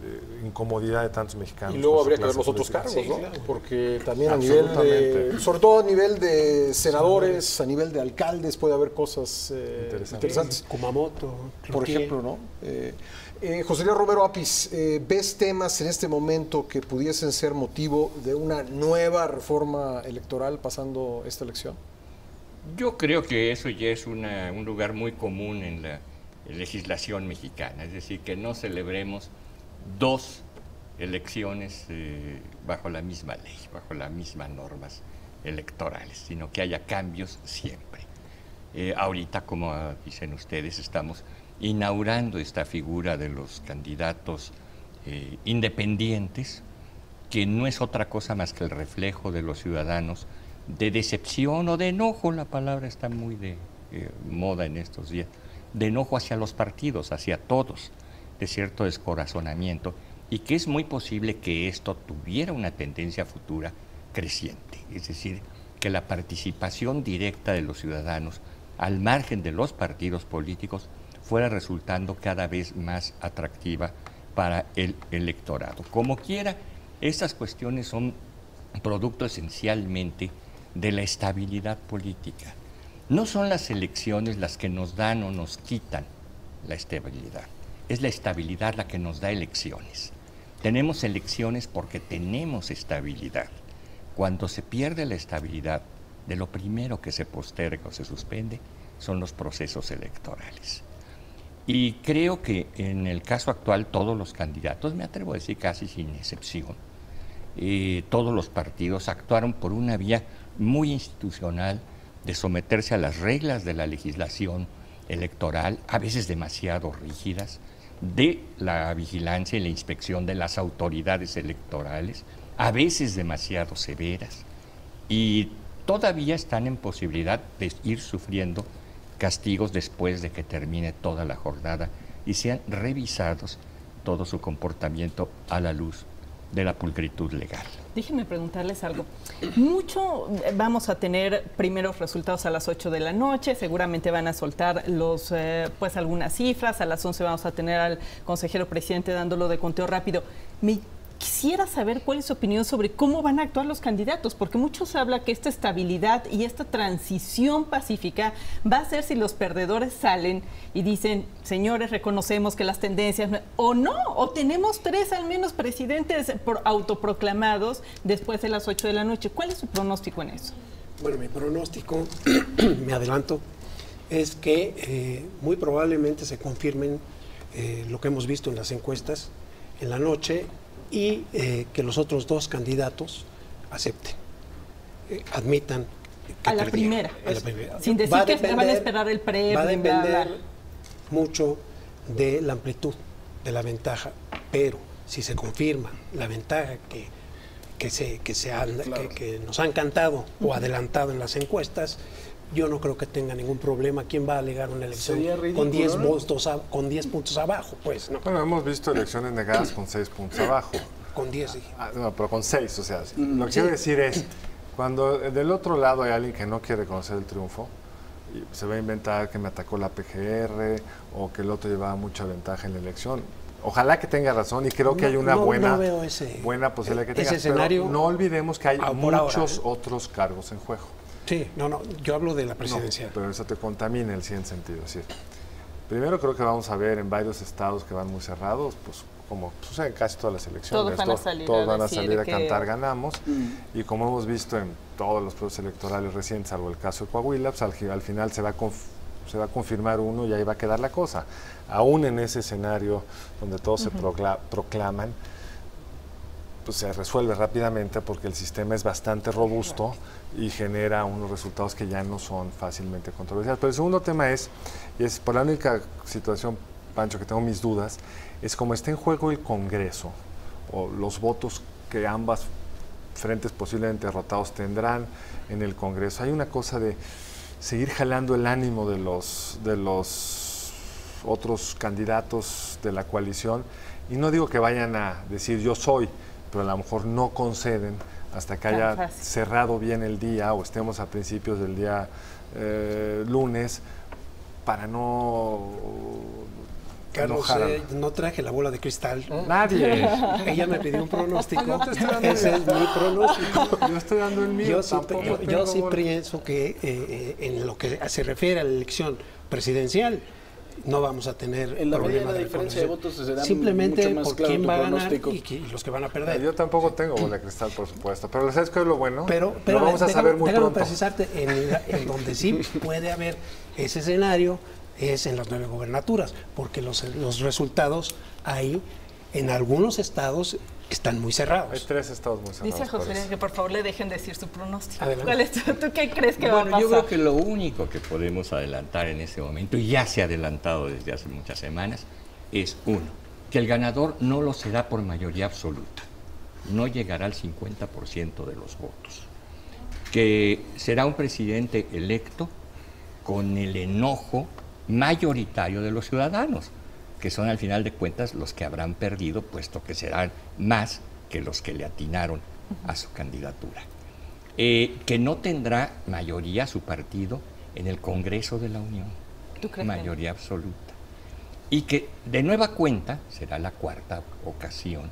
de incomodidad de tantos mexicanos. Y luego habría que ver los otros cargos, ¿no? Claro. Porque también a nivel de, sobre todo a nivel de senadores, a nivel de alcaldes, puede haber cosas interesantes. Kumamoto, por ejemplo, ¿no? José Luis Romero Apis, ¿ves temas en este momento que pudiesen ser motivo de una nueva reforma electoral pasando esta elección? Yo creo que eso ya es un lugar muy común en la legislación mexicana, es decir, que no celebremos 2 elecciones bajo la misma ley, bajo las mismas normas electorales, sino que haya cambios siempre. Ahorita, como dicen ustedes, estamos inaugurando esta figura de los candidatos independientes, que no es otra cosa más que el reflejo de los ciudadanos de decepción o de enojo, la palabra está muy de moda en estos días, de enojo hacia los partidos, hacia todos, de cierto descorazonamiento, y que es muy posible que esto tuviera una tendencia futura creciente, es decir, que la participación directa de los ciudadanos al margen de los partidos políticos fuera resultando cada vez más atractiva para el electorado. Como quiera, estas cuestiones son producto esencialmente de la estabilidad política. No son las elecciones las que nos dan o nos quitan la estabilidad. Es la estabilidad la que nos da elecciones. Tenemos elecciones porque tenemos estabilidad. Cuando se pierde la estabilidad, de lo primero que se posterga o se suspende son los procesos electorales. Y creo que en el caso actual todos los candidatos, me atrevo a decir casi sin excepción, todos los partidos actuaron por una vía muy institucional de someterse a las reglas de la legislación electoral, a veces demasiado rígidas, de la vigilancia y la inspección de las autoridades electorales, a veces demasiado severas, y todavía están en posibilidad de ir sufriendo castigos después de que termine toda la jornada y sean revisados todo su comportamiento a la luz de la pulcritud legal. Déjenme preguntarles algo. Mucho vamos a tener primeros resultados a las 8 de la noche, seguramente van a soltar pues algunas cifras, a las 11 vamos a tener al consejero presidente dándolo de conteo rápido. Quisiera saber cuál es su opinión sobre cómo van a actuar los candidatos, porque muchos hablan que esta estabilidad y esta transición pacífica va a ser si los perdedores salen y dicen, señores, reconocemos que las tendencias, o no, o tenemos 3 al menos presidentes autoproclamados después de las 8 de la noche. ¿Cuál es su pronóstico en eso? Bueno, mi pronóstico, me adelanto, es que muy probablemente se confirmen lo que hemos visto en las encuestas en la noche, y que los otros 2 candidatos acepten, admitan que a la perdieron. primera, sin decir que van a esperar el pre. Va a depender mucho de la amplitud de la ventaja, pero si se confirma la ventaja que nos han cantado o adelantado en las encuestas, yo no creo que tenga ningún problema. ¿Quién va a alegar una elección con 10 votos, con 10 puntos abajo? Pues no. Bueno, hemos visto elecciones negadas con 6 puntos abajo. Con 10, sí. No, pero con 6, o sea, lo que quiero decir es, cuando del otro lado hay alguien que no quiere reconocer el triunfo, y se va a inventar que me atacó la PGR o que el otro llevaba mucha ventaja en la elección. Ojalá que tenga razón y creo que hay una buena posibilidad que tenga. Escenario, pero no olvidemos que hay muchos otros cargos en juego. Sí, yo hablo de la presidencial. No, pero eso te contamina en el siguiente sentido. Es decir, primero creo que vamos a ver en varios estados que van muy cerrados, pues como sucede en casi todas las elecciones. Todos van a salir a cantar ganamos. Y como hemos visto en todos los procesos electorales recientes, salvo el caso de Coahuila, pues al final se va a confirmar uno y ahí va a quedar la cosa. Aún en ese escenario donde todos se proclaman, pues se resuelve rápidamente porque el sistema es bastante robusto y genera unos resultados que ya no son fácilmente controversiales. Pero el segundo tema es por la única situación, Pancho, que tengo mis dudas, es como está en juego el Congreso o los votos que ambas frentes posiblemente derrotados tendrán en el Congreso. Hay una cosa de seguir jalando el ánimo de los otros candidatos de la coalición, y no digo que vayan a decir yo soy, pero a lo mejor no conceden hasta que haya cerrado bien el día o estemos a principios del día lunes para no Carlos, no traje la bola de cristal. Nadie. Ella me pidió un pronóstico. Ese es mi pronóstico. Yo estoy dando el mío. Yo sí pienso que en lo que se refiere a la elección presidencial, no vamos a tener problema de diferencia de votos. Simplemente mucho más por claro quién va a ganar pronóstico. y los que van a perder. Yo tampoco tengo bola de cristal, por supuesto, pero ¿sabes qué es lo bueno? Pero lo vamos a saber muy pronto. Precisarte en donde sí puede haber ese escenario es en las 9 gobernaturas, porque los resultados ahí en algunos estados están muy cerrados. Hay 3 estados muy cerrados. Dice José Luis que por favor le dejen decir su pronóstico. Adelante. ¿Cuál es ¿Tú qué crees que va a pasar? Yo creo que lo único que podemos adelantar en este momento, y ya se ha adelantado desde hace muchas semanas, es que el ganador no lo será por mayoría absoluta, no llegará al 50% de los votos, que será un presidente electo con el enojo mayoritario de los ciudadanos, que son al final de cuentas los que habrán perdido, puesto que serán más que los que le atinaron a su candidatura. Que no tendrá mayoría su partido en el Congreso de la Unión, mayoría absoluta. Y que de nueva cuenta será la 4ª ocasión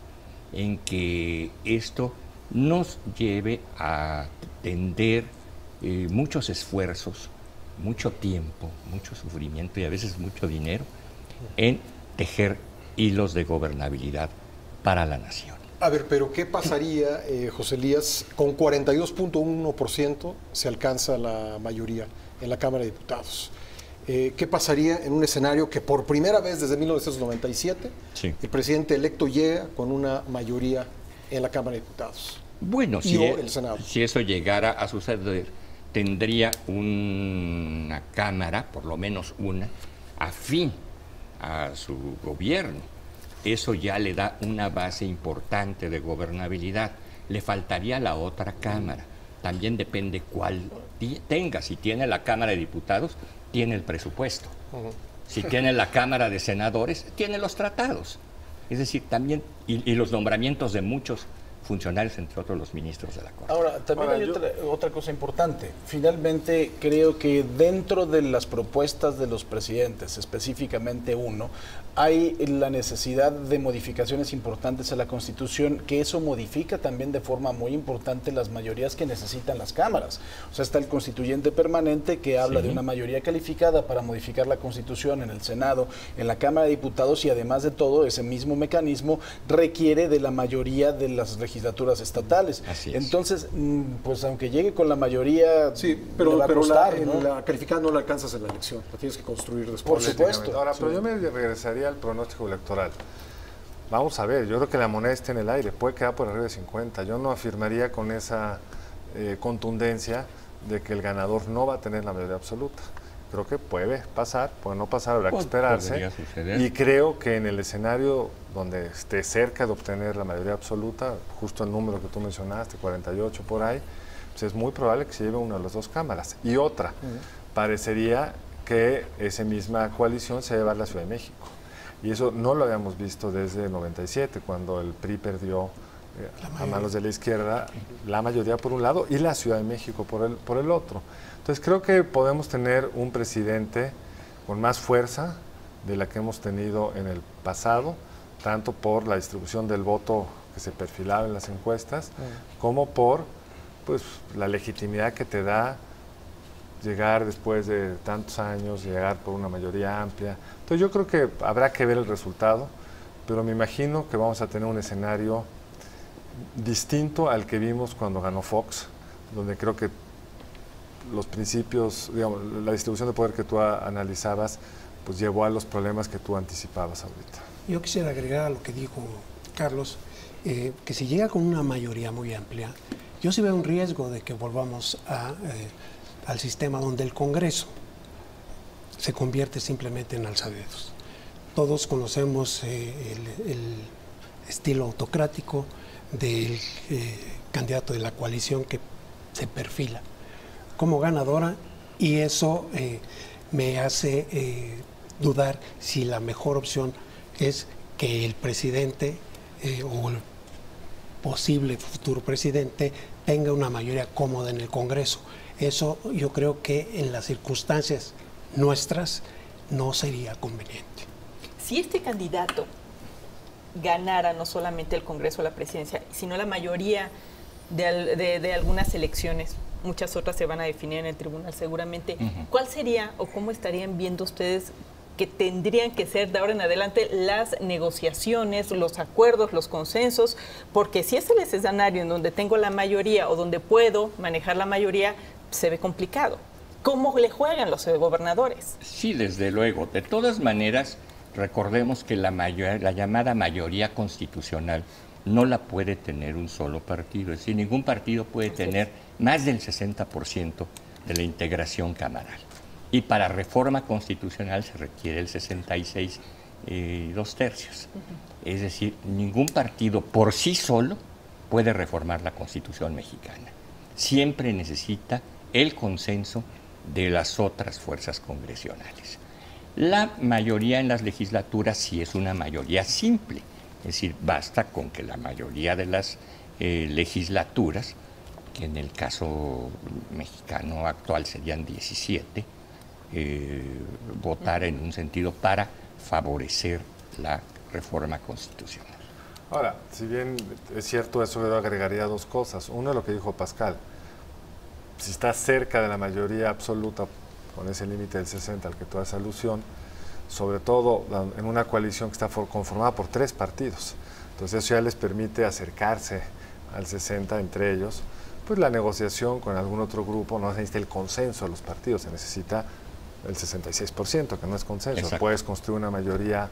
en que esto nos lleve a tender muchos esfuerzos, mucho tiempo, mucho sufrimiento y a veces mucho dinero en tejer hilos de gobernabilidad para la nación. A ver, pero ¿qué pasaría, José Elías? Con 42.1% se alcanza la mayoría en la Cámara de Diputados. ¿Qué pasaría en un escenario que por primera vez desde 1997 el presidente electo llega con una mayoría en la Cámara de Diputados? Bueno, el Senado. Si eso llegara a suceder, tendría una Cámara, por lo menos una, afín a su gobierno. Eso ya le da una base importante de gobernabilidad. Le faltaría la otra Cámara. También depende cuál tenga. Si tiene la Cámara de Diputados, tiene el presupuesto. Si tiene la Cámara de Senadores, tiene los tratados. Es decir, también, y los nombramientos de muchos funcionarios, entre otros los ministros de la Corte. Ahora, también hay otra cosa importante. Finalmente, creo que dentro de las propuestas de los presidentes, específicamente uno, hay la necesidad de modificaciones importantes a la Constitución, que eso modifica también de forma muy importante las mayorías que necesitan las cámaras. O sea, está el constituyente permanente que habla de una mayoría calificada para modificar la Constitución en el Senado, en la Cámara de Diputados, y además de todo, ese mismo mecanismo requiere de la mayoría de las legislaturas estatales. Entonces, pues aunque llegue con la mayoría, pero ¿no? la calificada no la alcanzas en la elección, la tienes que construir después. Por supuesto. Ahora, pero yo me regresaría al pronóstico electoral. Vamos a ver, yo creo que la moneda está en el aire, puede quedar por arriba de 50. Yo no afirmaría con esa contundencia de que el ganador no va a tener la mayoría absoluta. Creo que puede pasar, puede no pasar, habrá que esperarse. Podría suceder. Y creo que en el escenario donde esté cerca de obtener la mayoría absoluta, justo el número que tú mencionaste, 48 por ahí, pues es muy probable que se lleve una de las dos cámaras. Y otra, parecería que esa misma coalición se va a llevar la Ciudad de México. Y eso no lo habíamos visto desde el 97, cuando el PRI perdió a manos de la izquierda la mayoría por un lado y la Ciudad de México por el otro. Entonces creo que podemos tener un presidente con más fuerza de la que hemos tenido en el pasado, tanto por la distribución del voto que se perfilaba en las encuestas, como por pues, la legitimidad que te da llegar después de tantos años, llegar por una mayoría amplia. Entonces yo creo que habrá que ver el resultado, pero me imagino que vamos a tener un escenario distinto al que vimos cuando ganó Fox, donde creo que los principios, digamos, la distribución de poder que tú analizabas, pues llevó a los problemas que tú anticipabas ahorita. Yo quisiera agregar a lo que dijo Carlos, que si llega con una mayoría muy amplia, yo sí veo un riesgo de que volvamos al sistema donde el Congreso se convierte simplemente en alzadedos. Todos conocemos el estilo autocrático del candidato de la coalición que se perfila como ganadora, y eso me hace dudar si la mejor opción es que el presidente o el posible futuro presidente tenga una mayoría cómoda en el Congreso. Eso yo creo que en las circunstancias nuestras no sería conveniente. Si este candidato ganara no solamente el Congreso o la presidencia, sino la mayoría de algunas elecciones, muchas otras se van a definir en el tribunal seguramente, ¿cuál sería o cómo estarían viendo ustedes que tendrían que ser de ahora en adelante las negociaciones, los acuerdos, los consensos? Porque si es el escenario en donde tengo la mayoría o donde puedo manejar la mayoría, se ve complicado. ¿Cómo le juegan los gobernadores? Sí, desde luego. De todas maneras, recordemos que la llamada mayoría constitucional no la puede tener un solo partido. Es decir, ningún partido puede tener más del 60% de la integración camaral. Y para reforma constitucional se requiere el 66 y 2/3. Es decir, ningún partido por sí solo puede reformar la Constitución mexicana. Siempre necesita el consenso de las otras fuerzas congresionales. La mayoría en las legislaturas sí es una mayoría simple, es decir, basta con que la mayoría de las legislaturas, que en el caso mexicano actual serían 17, votar en un sentido para favorecer la reforma constitucional. Ahora, si bien es cierto eso, yo agregaría dos cosas. Uno es lo que dijo Pascal. Si está cerca de la mayoría absoluta, con ese límite del 60 al que tú haces alusión, sobre todo en una coalición que está conformada por 3 partidos. Entonces eso ya les permite acercarse al 60 entre ellos. Pues la negociación con algún otro grupo no se necesita el consenso de los partidos, se necesita el 66%, que no es consenso. Exacto. Puedes construir una mayoría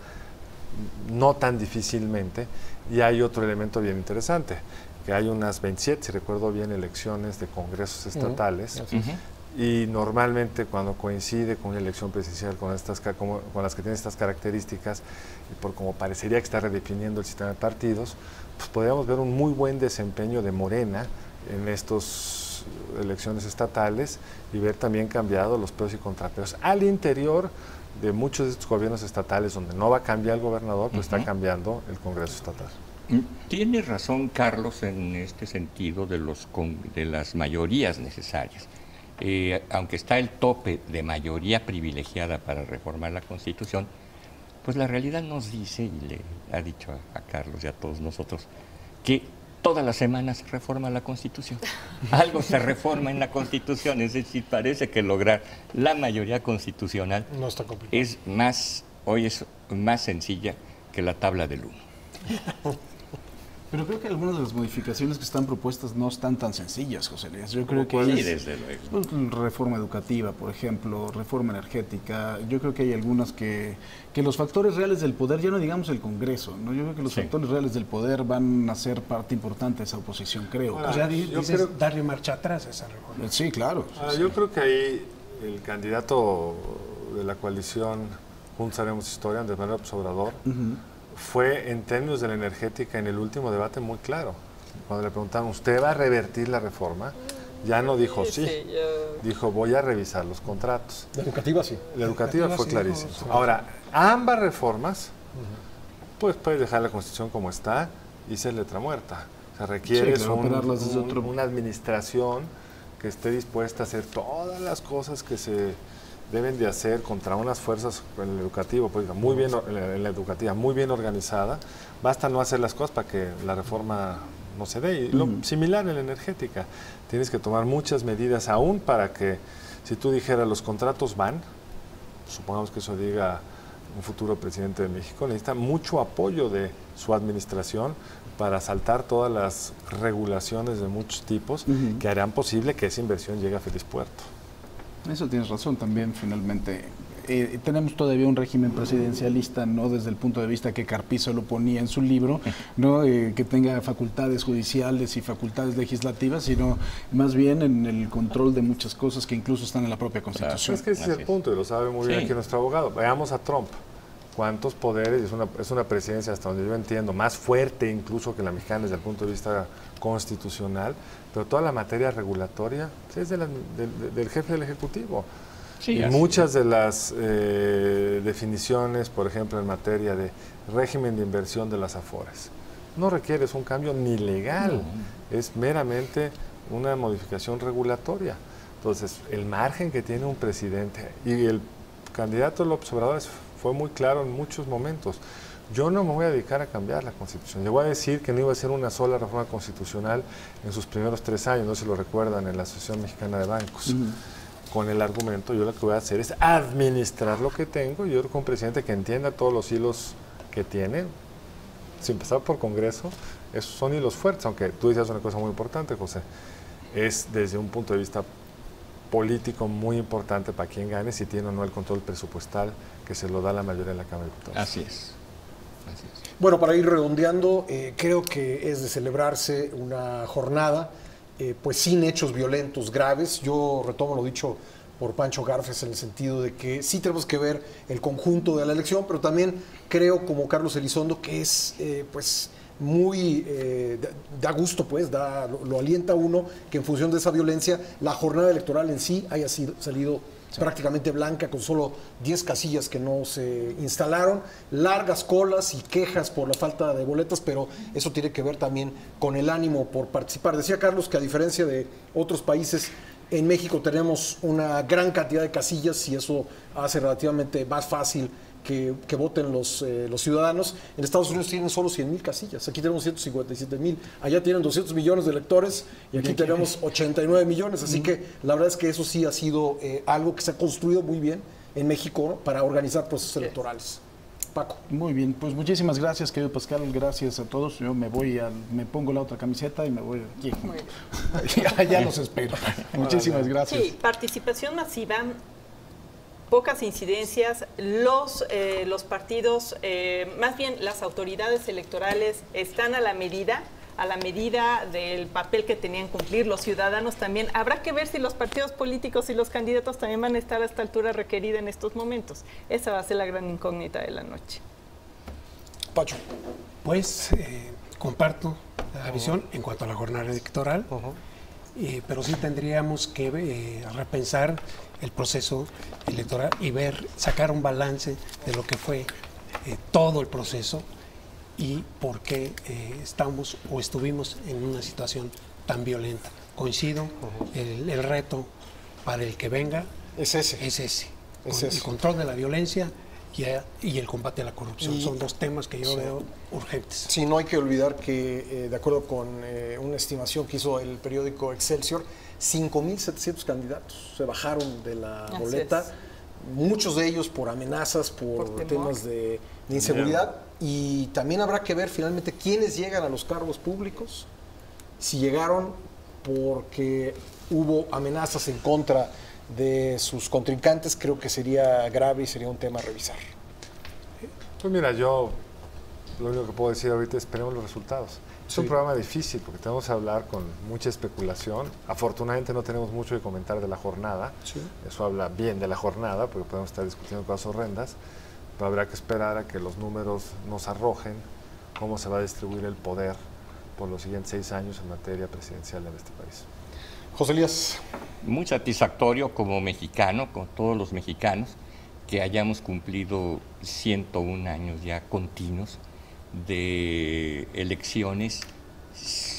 no tan difícilmente. Y hay otro elemento bien interesante, que hay unas 27, si recuerdo bien, elecciones de congresos estatales. Y normalmente cuando coincide con una elección presidencial con las que tienen estas características, y por como parecería que está redefiniendo el sistema de partidos, pues podríamos ver un muy buen desempeño de Morena en estas elecciones estatales y ver también cambiado los peos y contrapeos al interior de muchos de estos gobiernos estatales donde no va a cambiar el gobernador, pues está cambiando el Congreso estatal. Tiene razón Carlos en este sentido de las mayorías necesarias. Aunque está el tope de mayoría privilegiada para reformar la Constitución, pues la realidad nos dice, y le ha dicho a Carlos y a todos nosotros, que todas las semanas se reforma la Constitución. Algo se reforma en la Constitución, es decir, parece que lograr la mayoría constitucional no está complicado. Hoy es más sencilla que la tabla del 1. Pero creo que algunas de las modificaciones que están propuestas no están tan sencillas, José Elías. Yo creo que sí, desde luego. Pues, reforma educativa, por ejemplo, reforma energética. Yo creo que hay algunas que los factores reales del poder, ya no digamos el Congreso, ¿no? Yo creo que los factores reales del poder van a ser parte importante de esa oposición, creo. O sea, dices darle marcha atrás a esa reforma. Sí, claro. Yo creo que ahí el candidato de la coalición Juntos Haremos Historia, Andrés Manuel López Obrador, fue en términos de la energética en el último debate muy claro. Cuando le preguntaron, ¿usted va a revertir la reforma? Ya no dijo sí, dijo voy a revisar los contratos. La educativa sí. La educativa fue clarísima. Ahora, ambas reformas, pues puedes dejar la Constitución como está y ser letra muerta. O sea, requieres una administración que esté dispuesta a hacer todas las cosas que se deben de hacer contra unas fuerzas en el educativo, pues, en la educativa muy bien organizada. Basta no hacer las cosas para que la reforma no se dé. Y lo similar en la energética. Tienes que tomar muchas medidas aún para que, si tú dijeras los contratos van, supongamos que eso diga un futuro presidente de México, necesita mucho apoyo de su administración para saltar todas las regulaciones de muchos tipos que harán posible que esa inversión llegue a feliz puerto. Eso tienes razón también, finalmente. Tenemos todavía un régimen presidencialista, no desde el punto de vista que Carpizo lo ponía en su libro, no que tenga facultades judiciales y facultades legislativas, sino más bien en el control de muchas cosas que incluso están en la propia Constitución. Es que ese es el punto, y lo sabe muy bien aquí nuestro abogado. Veamos a Trump. ¿Cuántos poderes? Es una presidencia, hasta donde yo entiendo, más fuerte incluso que la mexicana desde el punto de vista constitucional, pero toda la materia regulatoria es del jefe del Ejecutivo. Sí, y muchas de las definiciones, por ejemplo, en materia de régimen de inversión de las Afores, no requieres un cambio ni legal, es meramente una modificación regulatoria. Entonces, el margen que tiene un presidente, y el candidato López Obrador fue muy claro en muchos momentos, yo no me voy a dedicar a cambiar la Constitución. Llegó a decir que no iba a hacer una sola reforma constitucional en sus primeros 3 años, no se lo recuerdan, en la Asociación Mexicana de Bancos. Con el argumento, yo lo que voy a hacer es administrar lo que tengo. Yo creo que un presidente que entienda todos los hilos que tiene, sin pasar por Congreso, esos son hilos fuertes, aunque tú dices una cosa muy importante, José, es desde un punto de vista político muy importante para quien gane, si tiene o no el control presupuestal que se lo da la mayoría de la Cámara de Diputados. Así es. Bueno, para ir redondeando, creo que es de celebrarse una jornada pues sin hechos violentos graves. Yo retomo lo dicho por Pancho Garfes en el sentido de que sí tenemos que ver el conjunto de la elección, pero también creo, como Carlos Elizondo, que es pues muy da gusto, pues lo alienta a uno que en función de esa violencia la jornada electoral en sí haya salido prácticamente blanca, con solo 10 casillas que no se instalaron, largas colas y quejas por la falta de boletas, pero eso tiene que ver también con el ánimo por participar. Decía Carlos que a diferencia de otros países, en México tenemos una gran cantidad de casillas y eso hace relativamente más fácil que voten los ciudadanos. En Estados Unidos tienen solo 100,000 casillas, aquí tenemos 157,000, allá tienen 200 millones de electores y aquí tenemos 89 millones, así que la verdad es que eso sí ha sido algo que se ha construido muy bien en México, ¿no?, para organizar procesos electorales. Paco. Muy bien, pues muchísimas gracias, querido Pascal, gracias a todos. Yo me pongo la otra camiseta y me voy aquí. Ya los espero. Muchísimas gracias. Sí, participación masiva, pocas incidencias, los partidos, más bien las autoridades electorales están a la medida del papel que tenían que cumplir, los ciudadanos también. Habrá que ver si los partidos políticos y los candidatos también van a estar a esta altura requerida en estos momentos. Esa va a ser la gran incógnita de la noche. Pacho. Pues comparto la visión en cuanto a la jornada electoral, pero sí tendríamos que repensar el proceso electoral y sacar un balance de lo que fue todo el proceso y por qué estamos o estuvimos en una situación tan violenta. Coincido, el reto para el que venga es ese. El control de la violencia y el combate a la corrupción. Son dos temas que yo veo urgentes. Sí, no hay que olvidar que, de acuerdo con una estimación que hizo el periódico Excelsior, 5,700 candidatos se bajaron de la boleta, muchos de ellos por amenazas, por temas de inseguridad, y también habrá que ver finalmente quiénes llegan a los cargos públicos, si llegaron porque hubo amenazas en contra de sus contrincantes. Creo que sería grave y sería un tema a revisar. Pues mira, yo lo único que puedo decir ahorita es esperemos los resultados. Es un programa difícil porque tenemos que hablar con mucha especulación. Afortunadamente no tenemos mucho que comentar de la jornada. Sí. Eso habla bien de la jornada porque podemos estar discutiendo cosas horrendas. Pero habrá que esperar a que los números nos arrojen cómo se va a distribuir el poder por los siguientes 6 años en materia presidencial en este país. José Elías. Muy satisfactorio como mexicano, con todos los mexicanos, que hayamos cumplido 101 años ya continuos de elecciones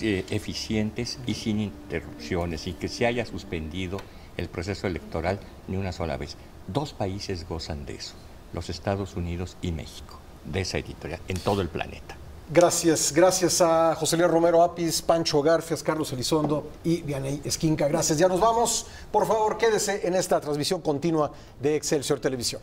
eficientes y sin interrupciones, y que se haya suspendido el proceso electoral ni una sola vez. 2 países gozan de eso, los Estados Unidos y México, de esa editorial, en todo el planeta. Gracias a José Elías Romero Apis, Pancho Garfias, Carlos Elizondo y Vianey Esquinca. Gracias, ya nos vamos. Por favor, quédese en esta transmisión continua de Excelsior Televisión.